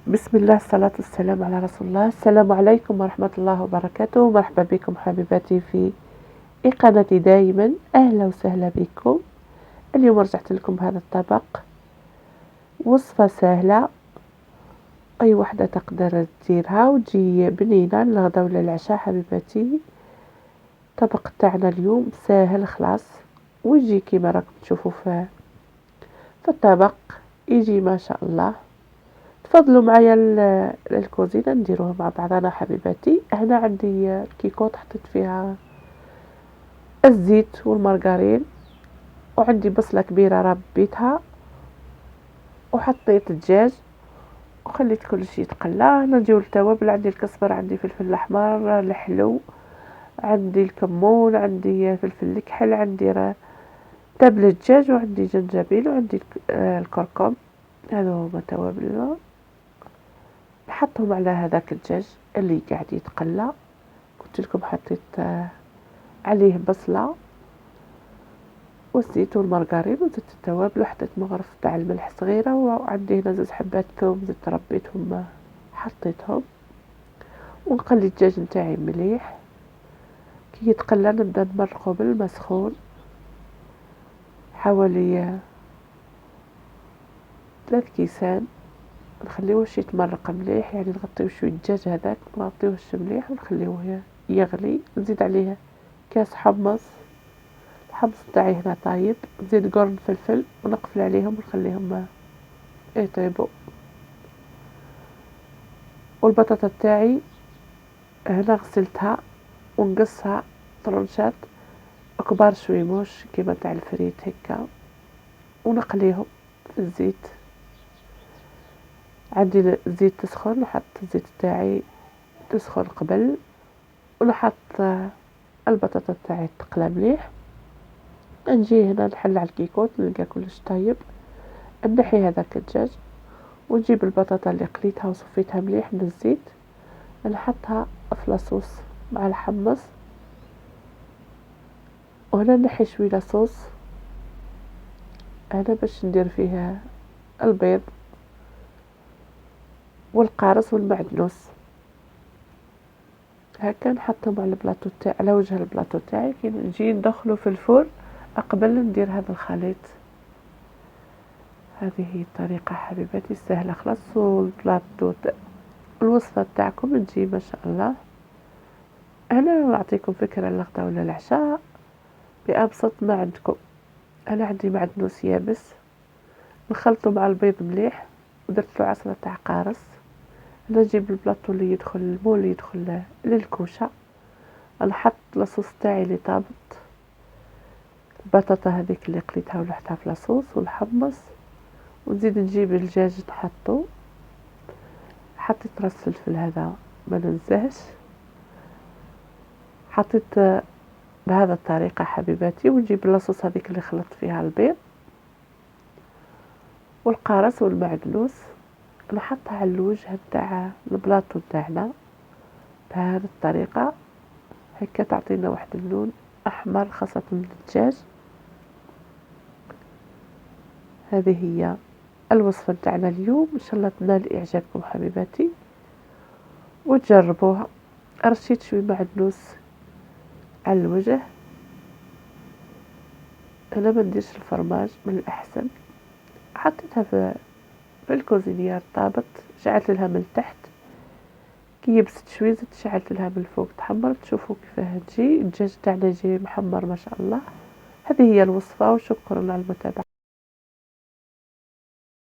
بسم الله، الصلاة والسلام على رسول الله. السلام عليكم ورحمة الله وبركاته. مرحبا بكم حبيباتي في قناتي دائما. أهلا وسهلا بكم. اليوم رجعت لكم بهذا الطبق، وصفة سهلة أي وحدة تقدر تديرها وتجي بنينة للغدا ولا العشاء حبيباتي. الطبق تاعنا اليوم سهل خلاص، ويجي كما راكم تشوفوا في الطبق، يجي ما شاء الله. تفضلوا معايا الكوزينة نديروها مع بعضنا حبيباتي. هنا عندي الكيكوط حطيت فيها الزيت والمارغرين، وعندي بصلة كبيرة ربيتها، وحطيت الدجاج وخليت كل شيء يتقلى. هنا نجيو التوابل، عندي الكزبر، عندي فلفل الاحمر الحلو، عندي الكمون، عندي فلفل الكحل، عندي تبل الدجاج، وعندي جنجبيل، وعندي الكركم. هذا هما توابلنا. نحطهم على هذاك الدجاج اللي قاعد يتقلى. قلت لكم حطيت عليه بصلة والزيت والمارغرين وزيت التوابل، وحطيت مغرف تاع الملح صغيرة، وعندي هنا 2 حبات ثوم زدت ربيتهم حطيتهم. ونقلي الدجاج نتاعي مليح كي يتقلى. نبدا نمرقه بالماء سخون حوالي 3 كيسان، نخليوهش يتمرق مليح، يعني نغطيو شويه الدجاج هذاك نغطيوهش مليح ونخليوه يغلي. نزيد عليه كاس حمص، الحمص تاعي هنا طايب، نزيد قرن فلفل ونقفل عليهم ونخليهم يطيبوا. والبطاطا تاعي هنا غسلتها ونقصها طرنشات كبار شوي، موش كيما تاع الفريت هكا، ونقليهم في الزيت. عندي الزيت تسخن، نحط الزيت تاعي تسخن قبل، ونحط البطاطا تاعي تقلى مليح. نجي هنا نحل على الكيكوت، نلقى كلش طيب، نحي هذاك الدجاج ونجيب البطاطا اللي قليتها وصفيتها مليح من الزيت، نحطها في لاصوص مع الحمص. وهنا نحي شويه لاصوص هنا باش ندير فيها البيض والقارص والمعدنوس. هكا نحطهم على البلاطو تاعي، على وجه البلاطو تاعي. كي نجي ندخله في الفرن قبل ندير هذا الخليط. هذه هي الطريقة حبيباتي سهلة خلاص. والبلاطو الوصفة تاعكم تجي ما شاء الله. انا نعطيكم فكرة للغدا ولا العشاء بأبسط ما عندكم. انا عندي معدنوس يابس نخلطه مع البيض مليح، ودرت له عصرة تاع قارص. نجيب البلاطو اللي يدخل المول اللي يدخل للكوشة، نحط لاصوص تاعي اللي طابت، البطاطا هذيك اللي قليتها ولحتها في لاصوص والحمص، ونزيد نجيب الدجاج نحطو. حطيت راس فلفل هذا ما ننساهش، حطيت بهذا الطريقة حبيباتي. ونجيب اللاصوص هذيك اللي خلطت فيها البيض والقارص والمعدنوس، نحطها على الوجه تاع البلاطو تاعنا بهذه الطريقة. هكا تعطينا واحد اللون احمر خاصة للدجاج. هذه هي الوصفة تاعنا اليوم، ان شاء الله تنال اعجابكم حبيباتي وتجربوها. رشيت شوي معدنوس على الوجه. انا ما نديرش الفرماج من الاحسن. حطيتها في الكوزينيير طابت، شعلت لها من تحت. كي يبست شوي زدت شعلت لها من الفوق تحمرت. تشوفوا كيفاه تجي الدجاج تاعنا يجي محمر ما شاء الله. هذه هي الوصفة، وشكرا على المتابعة.